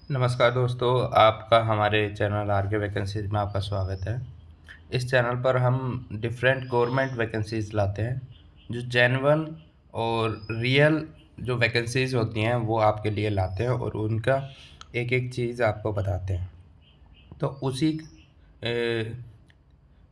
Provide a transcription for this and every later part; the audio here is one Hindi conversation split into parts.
नमस्कार दोस्तों, आपका हमारे चैनल आर के वैकेंसीज में आपका स्वागत है। इस चैनल पर हम डिफरेंट गवर्नमेंट वैकेंसीज लाते हैं जो जेन्युइन और रियल जो वैकेंसीज होती हैं वो आपके लिए लाते हैं और उनका एक एक चीज़ आपको बताते हैं। तो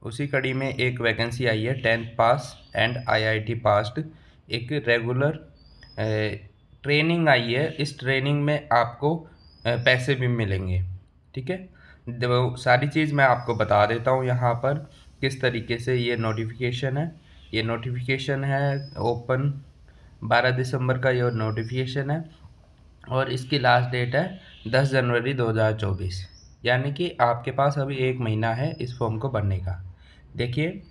उसी कड़ी में एक वैकेंसी आई है 10th pass and IIT passed. एक रेगुलर ट्रेनिंग आई है। इस ट्रेनिंग में आपको पैसे भी मिलेंगे। ठीक है, सारी चीज़ मैं आपको बता देता हूँ यहाँ पर किस तरीके से ये नोटिफिकेशन है। ये नोटिफिकेशन है ओपन 12 दिसंबर का ये नोटिफिकेशन है और इसकी लास्ट डेट है 10 जनवरी 2024, यानी कि आपके पास अभी एक महीना है इस फॉर्म को भरने का। देखिए,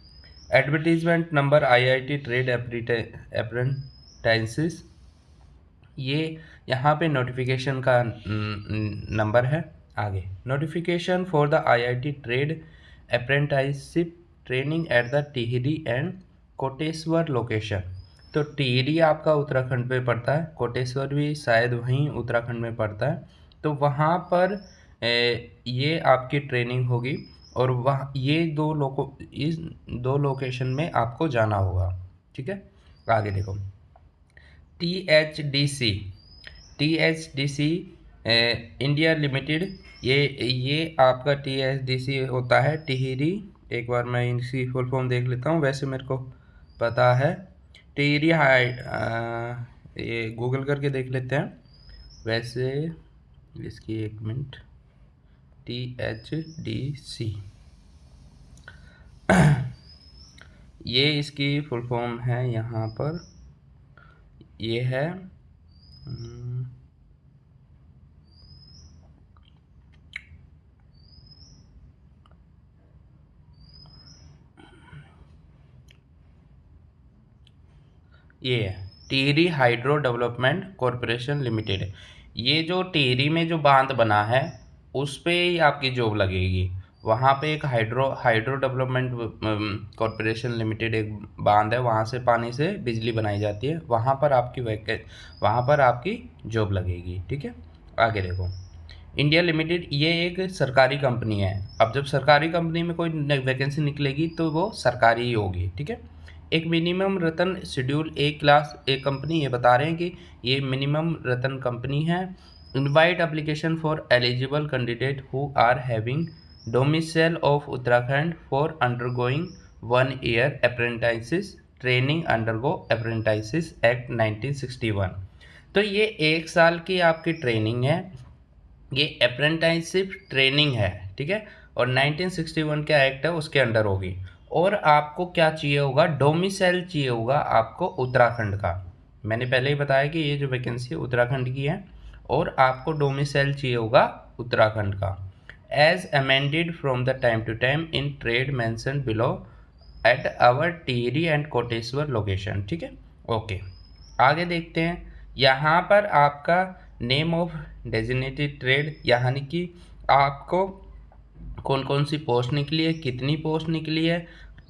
advertisement number IIT trade apprentices, ये यहाँ पे नोटिफिकेशन का नंबर है। आगे, notification for the IIT trade apprenticeship training at the Tehri and Koteshwar location. तो टिहरी आपका उत्तराखंड में पड़ता है, कोटेश्वर भी शायद वहीं उत्तराखंड में पड़ता है। तो वहाँ पर ये आपकी ट्रेनिंग होगी और वह ये इस दो लोकेशन में आपको जाना होगा। ठीक है, आगे देखो, THDC THDC इंडिया लिमिटेड, ये आपका THDC होता है टिहरी। एक बार मैं इनकी फुल फॉर्म देख लेता हूँ, वैसे मेरे को पता है। टिहरी ये गूगल करके देख लेते हैं वैसे इसकी, एक मिनट। THDC ये इसकी फुल फॉर्म है यहाँ पर, ये है ये है Tehri hydro development corporation limited. ये जो टिहरी में जो बांध बना है उस पे ही आपकी जॉब लगेगी। वहाँ पे एक हाइड्रो डेवलपमेंट कॉरपोरेशन लिमिटेड एक बांध है, वहाँ से पानी से बिजली बनाई जाती है। वहाँ पर आपकी जॉब लगेगी। ठीक है, आगे देखो, इंडिया लिमिटेड, ये एक सरकारी कंपनी है। अब जब सरकारी कंपनी में कोई वैकेंसी निकलेगी तो वो सरकारी ही होगी। ठीक है, एक minimum Ratna schedule A class A company, ये बता रहे हैं कि ये मिनिमम रतन कंपनी है। Invite application for eligible candidate who are having domicile of Uttarakhand for undergoing 1 year apprentice training undergo apprentice act 1961। तो ये 1 साल की आपकी ट्रेनिंग है, ये अप्रेंटिसशिप ट्रेनिंग है। ठीक है, और 1961 का एक्ट है उसके अंडर होगी। और आपको क्या चाहिए होगा, डोमिसाइल चाहिए होगा आपको उत्तराखंड का। मैंने पहले ही बताया कि ये जो वैकेंसी है उत्तराखंड की है और आपको डोमिसाइल चाहिए होगा उत्तराखंड का। As amended from the time to time in trade mention below at our Tehri and Koteshwar location. ठीक है, ओके, आगे देखते हैं। यहाँ पर आपका नेम ऑफ डेजिग्नेटेड ट्रेड, यानी कि आपको कौन कौन सी पोस्ट निकली है, कितनी पोस्ट निकली है,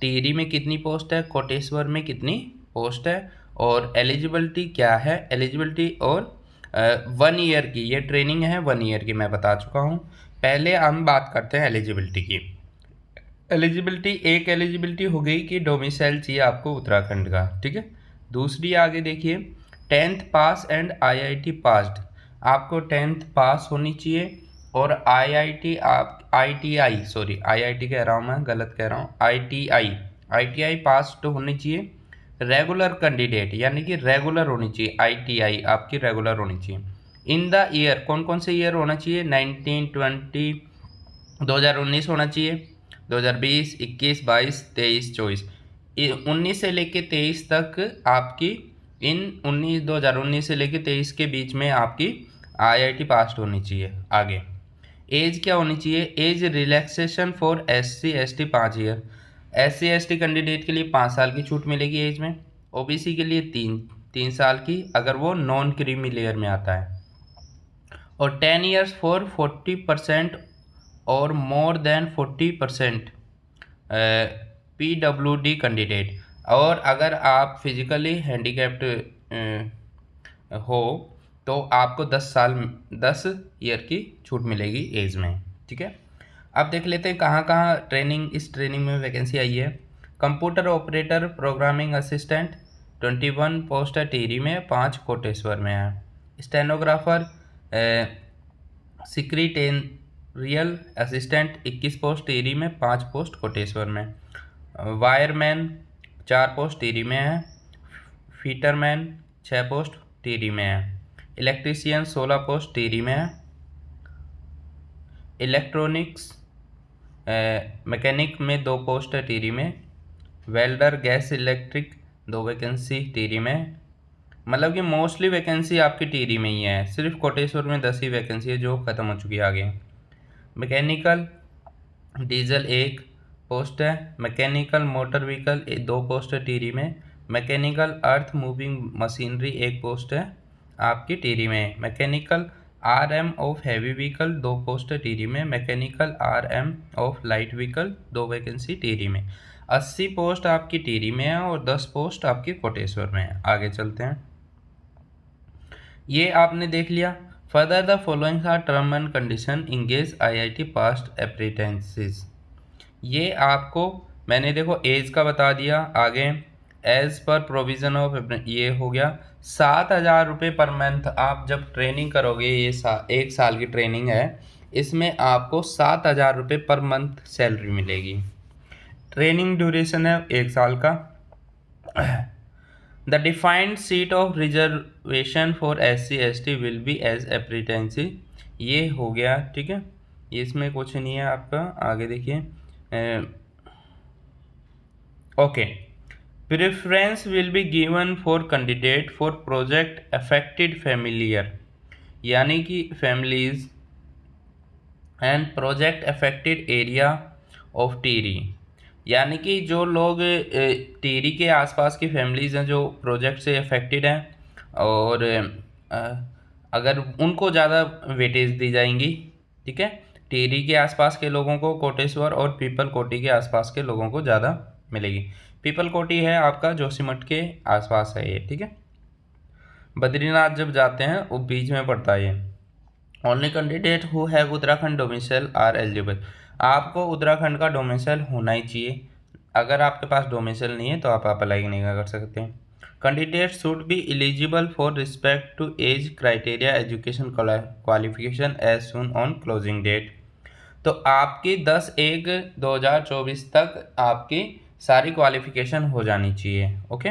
टिहरी में कितनी पोस्ट है, कोटेश्वर में कितनी पोस्ट है, और एलिजिबिलिटी क्या है। एलिजिबिलिटी और 1 ईयर की ये ट्रेनिंग है, 1 ईयर की मैं बता चुका हूँ। पहले हम बात करते हैं एलिजिबिलिटी की। एलिजिबिलिटी, एक एलिजिबिलिटी हो गई कि डोमिसाइल चाहिए आपको उत्तराखंड का। ठीक है, दूसरी आगे देखिए, 10th pass and IIT passed, आपको 10th पास होनी चाहिए और आईआईटी आप आईटीआई, सॉरी आईआईटी कह रहा हूँ मैं, गलत कह रहा हूँ, आईटीआई पास तो होनी चाहिए। रेगुलर कैंडिडेट, यानी कि रेगुलर होनी चाहिए, आईटीआई आपकी रेगुलर होनी चाहिए। इन द ईयर, कौन कौन से ईयर होना चाहिए, 1920 2019 होना चाहिए, 2020, 21, 22, 23, 24, 19 से लेके 23 तक आपकी, इन 2019 से लेके 23 के बीच में आपकी आईआईटी पास होनी चाहिए। आगे, एज क्या होनी चाहिए, age relaxation for SC ST 5 year. SC ST candidate के लिए 5 साल की छूट मिलेगी एज में। ओबीसी के लिए 3 साल की, अगर वो नॉन क्रीमी लेयर में आता है। और 10 ईयर्स फॉर 40% और मोर देन 40% PWD कैंडिडेट। और अगर आप फिजिकली हैंडीकैप्ड हो तो आपको 10 ईयर की छूट मिलेगी एज में, ठीक है। अब देख लेते हैं कहाँ कहाँ इस ट्रेनिंग में वैकेंसी आई है। Computer operator programming assistant 21 post है टिहरी में, 5 कोटेश्वर में है। Stenographer secretarial assistant 21 post Tehri में, 5 पोस्ट कोटेश्वर में। वायरमैन 4 पोस्ट टिहरी में है। फीटरमैन 6 पोस्ट टिहरी में है। इलेक्ट्रीशियन 16 पोस्ट टिहरी में है। इलेक्ट्रॉनिक्स मैकेनिक में 2 पोस्ट है टिहरी में। Welder gas electric 2 vacancy Tehri में। मतलब कि मोस्टली वैकेंसी आपकी टिहरी में ही है, सिर्फ कोटेश्वर में 10 ही वैकेंसी है जो ख़त्म हो चुकी है आगे। मैकेनिकल डीजल 1 पोस्ट है। मैकेनिकल मोटर व्हीकल 2 पोस्ट है टिहरी में। Mechanical earth moving machinery 1 post है आपकी टिहरी में। Mechanical RM of heavy vehicle 2 post है टिहरी में। Mechanical RM of light vehicle 2 vacancy Tehri में। 80 पोस्ट आपकी टिहरी में है और 10 पोस्ट आपकी कोटेश्वर में है। आगे चलते हैं, ये आपने देख लिया। Further the following are term and condition engage IIT past apprentices. ये आपको मैंने देखो एज का बता दिया। आगे एज पर प्रोविज़न ऑफ ये हो गया 7,000 रुपये पर मंथ। आप जब ट्रेनिंग करोगे, ये 1 साल की ट्रेनिंग है, इसमें आपको 7,000 रुपये पर मंथ सैलरी मिलेगी। ट्रेनिंग ड्यूरेशन है 1 साल का। The defined seat of reservation for SC/ST will be as apprentice. ये हो गया, ठीक है। इसमें कुछ नहीं है आपका। आगे देखिए, okay. Preference will be given for candidate for project affected familiar, यानी कि families and project affected area of Tehri, यानी कि जो लोग टिहरी के आसपास की फैमिलीज़ हैं जो प्रोजेक्ट से अफेक्टेड हैं, और अगर उनको ज़्यादा वेटेज दी जाएंगी, ठीक है। टिहरी के आसपास के लोगों को कोटेश्वर और पीपल कोटी के आसपास के लोगों को ज़्यादा मिलेगी। पीपल कोटी है आपका जोशीमठ के आसपास है ये, ठीक है। बद्रीनाथ जब जाते हैं वो बीच में पड़ता है ये। Only candidate who have Uttarakhand domicile are eligible. आपको उत्तराखंड का डोमिसाइल होना ही चाहिए। अगर आपके पास डोमिसाइल नहीं है तो आप अप्लाई नहीं कर सकते। Candidate should be eligible for respect to age criteria education qualification as soon on closing date. तो आपकी 10/1/2024 तक आपकी सारी क्वालिफिकेशन हो जानी चाहिए, ओके।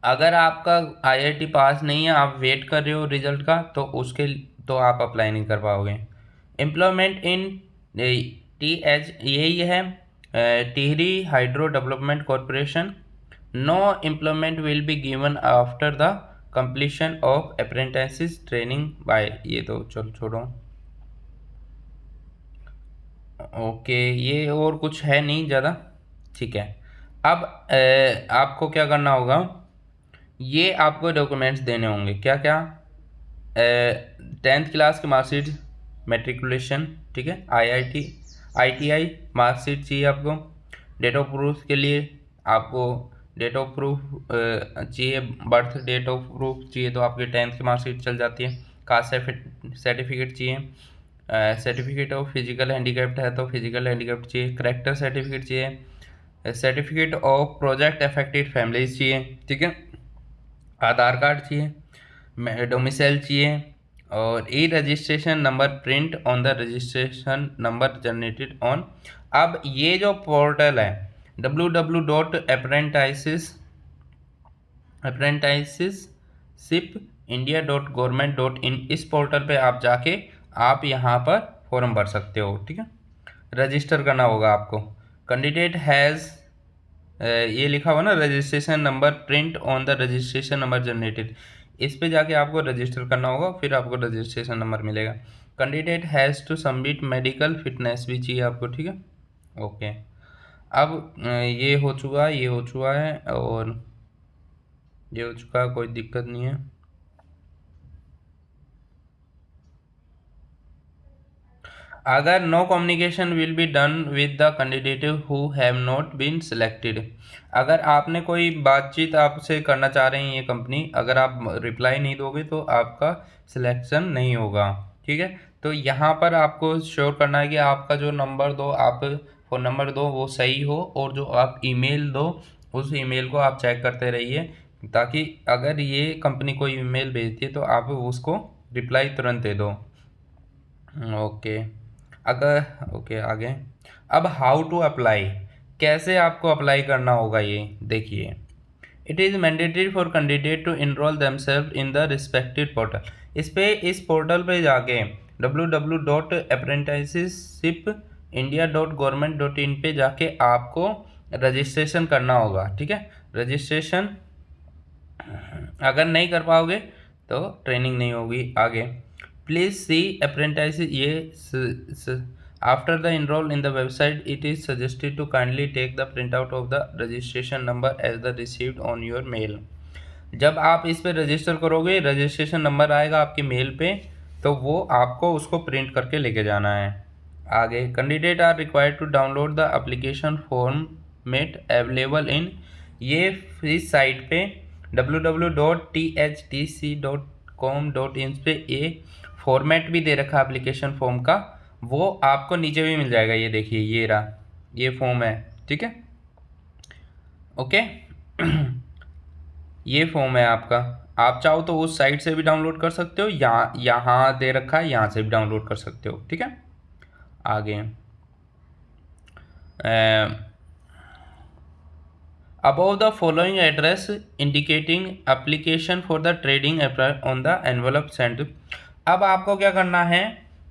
अगर आपका IIT पास नहीं है, आप वेट कर रहे हो रिजल्ट का, तो आप अप्लाई नहीं कर पाओगे। एम्प्लॉयमेंट इन TH यही है, Tehri hydro development corporation. Know employment will be given after the completion of apprentice training bye, ये तो चलो छोड़ो, ओके। ये और कुछ है नहीं ज़्यादा, ठीक है। अब आपको क्या करना होगा, ये आपको डॉक्यूमेंट्स देने होंगे। क्या क्या? 10th क्लास की मार्कशीट, मेट्रिकुलेशन, ठीक है। ITI मार्कशीट चाहिए आपको। डेट ऑफ प्रूफ के लिए आपको डेट ऑफ प्रूफ चाहिए, बर्थ डेट ऑफ प्रूफ चाहिए, तो आपकी 10th की मार्कशीट चल जाती है। कास्ट सर्टिफिकेट चाहिए। सर्टिफिकेट ऑफ फिजिकल हैंडीकैप्ड है तो फिजिकल हैंडीकैप्ड चाहिए। करेक्टर सर्टिफिकेट चाहिए। Certificate of project affected families चाहिए, ठीक है। आधार कार्ड चाहिए। डोमिसाइल चाहिए। और E registration number print on the registration number generated on. अब ये जो पोर्टल है www.apprenticeshipindia.government.in, इस पोर्टल पे आप जाके आप यहाँ पर फॉर्म भर सकते हो, ठीक है। रजिस्टर करना होगा आपको। कैंडिडेट हैज़ ये लिखा हुआ ना registration number print on the registration number generated, इस पे जाके आपको रजिस्टर करना होगा, फिर आपको रजिस्ट्रेशन नंबर मिलेगा। Candidate has to submit medical fitness भी चाहिए आपको, ठीक है, ओके। अब ये हो चुका है, ये हो चुका है, और ये हो चुका है, कोई दिक्कत नहीं है। अगर no communication will be done with the candidate who have not been selected, अगर आपने कोई बातचीत आपसे करना चाह रही है ये कंपनी, अगर आप रिप्लाई नहीं दोगे तो आपका सिलेक्शन नहीं होगा। ठीक है, तो यहाँ पर आपको श्योर करना है कि आपका जो नंबर दो, आप फ़ोन नंबर दो वो सही हो, और जो आप ईमेल दो उस ईमेल को आप चेक करते रहिए, ताकि अगर ये कंपनी कोई ईमेल भेजती है तो आप उसको रिप्लाई तुरंत दे दो। ओके, अगर ओके आगे, अब हाउ टू अप्लाई, कैसे आपको अप्लाई करना होगा ये देखिए। It is mandatory for candidate to enroll themselves in the respective portal, इस पोर्टल पे जाके www.apprenticeshipindia.government.in पे जाके आपको रजिस्ट्रेशन करना होगा। ठीक है, रजिस्ट्रेशन अगर नहीं कर पाओगे तो ट्रेनिंग नहीं होगी आगे। प्लीज़ सी अप्रेंटिस, ये after the enroll in the website it is suggested to kindly take the print out of the registration number as the received on your mail. जब आप इस पे रजिस्टर करोगे, रजिस्ट्रेशन नंबर आएगा आपके मेल पे, तो वो आपको उसको प्रिंट करके लेके जाना है। आगे, candidate are required to download the application format available in, ये इस साइट पे www.thtc.com.in पे ये फॉर्मेट भी दे रखा है एप्लीकेशन फॉर्म का, वो आपको नीचे भी मिल जाएगा। ये देखिए, ये रहा, ये फॉर्म है। ठीक है, ओके ये फॉर्म है आपका, आप चाहो तो उस साइट से भी डाउनलोड कर सकते हो, यहाँ दे रखा है, यहाँ से भी डाउनलोड कर सकते हो। ठीक है, आगे above the following address indicating application for the trading on the envelope sent। अब आपको क्या करना है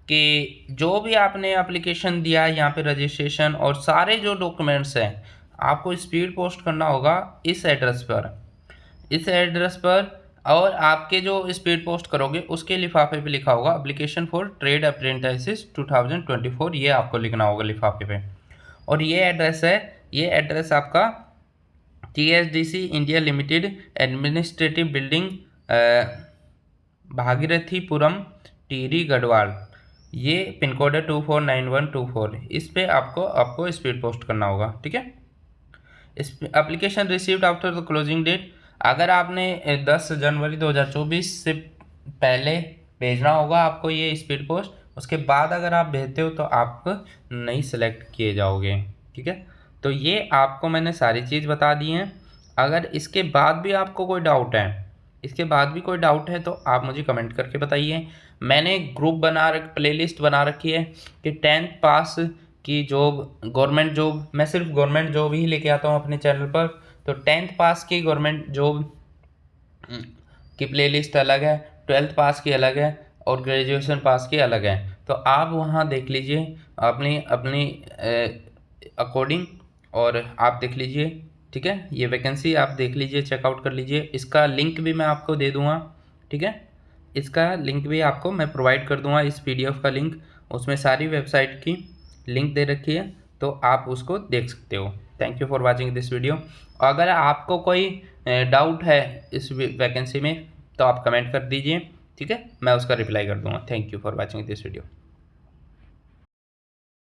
कि जो भी आपने एप्लीकेशन दिया है यहाँ पे रजिस्ट्रेशन और सारे जो डॉक्यूमेंट्स हैं, आपको स्पीड पोस्ट करना होगा इस एड्रेस पर, और आपके जो स्पीड पोस्ट करोगे उसके लिफाफे पे लिखा होगा एप्लीकेशन फॉर ट्रेड अप्रेंटिस 2024, ये आपको लिखना होगा लिफाफे पे। और ये एड्रेस है, ये एड्रेस आपका TSDC India limited administrative building, Bhagirathipuram, Tehri, Garhwal, ये पिन कोड है 249124। इस पे आपको स्पीड पोस्ट करना होगा। ठीक है, इस application received after the closing date, अगर आपने 10 जनवरी 2024 से पहले भेजना होगा आपको ये स्पीड पोस्ट, उसके बाद अगर आप भेजते हो तो आप नहीं सेलेक्ट किए जाओगे। ठीक है, तो ये आपको मैंने सारी चीज़ बता दी हैं। अगर इसके बाद भी आपको कोई डाउट है, तो आप मुझे कमेंट करके बताइए। मैंने ग्रुप प्लेलिस्ट बना रखी है कि 10th पास की जॉब, गवर्नमेंट जॉब, मैं सिर्फ गवर्नमेंट जॉब ही लेके आता हूँ अपने चैनल पर। तो 10th पास की गवर्नमेंट जॉब की प्लेलिस्ट अलग है, 12th पास की अलग है, और ग्रेजुएशन पास की अलग है। तो आप वहाँ देख लीजिए अपनी अकॉर्डिंग, और आप देख लीजिए। ठीक है, ये वैकेंसी आप देख लीजिए, चेकआउट कर लीजिए। इसका लिंक भी मैं आपको दे दूँगा। ठीक है, इसका लिंक भी आपको मैं प्रोवाइड कर दूँगा, इस PDF का लिंक, उसमें सारी वेबसाइट की लिंक दे रखी है, तो आप उसको देख सकते हो। Thank you for watching this video. अगर आपको कोई डाउट है इस वैकेंसी में तो आप कमेंट कर दीजिए। ठीक है, मैं उसका रिप्लाई कर दूँगा। Thank you for watching this video.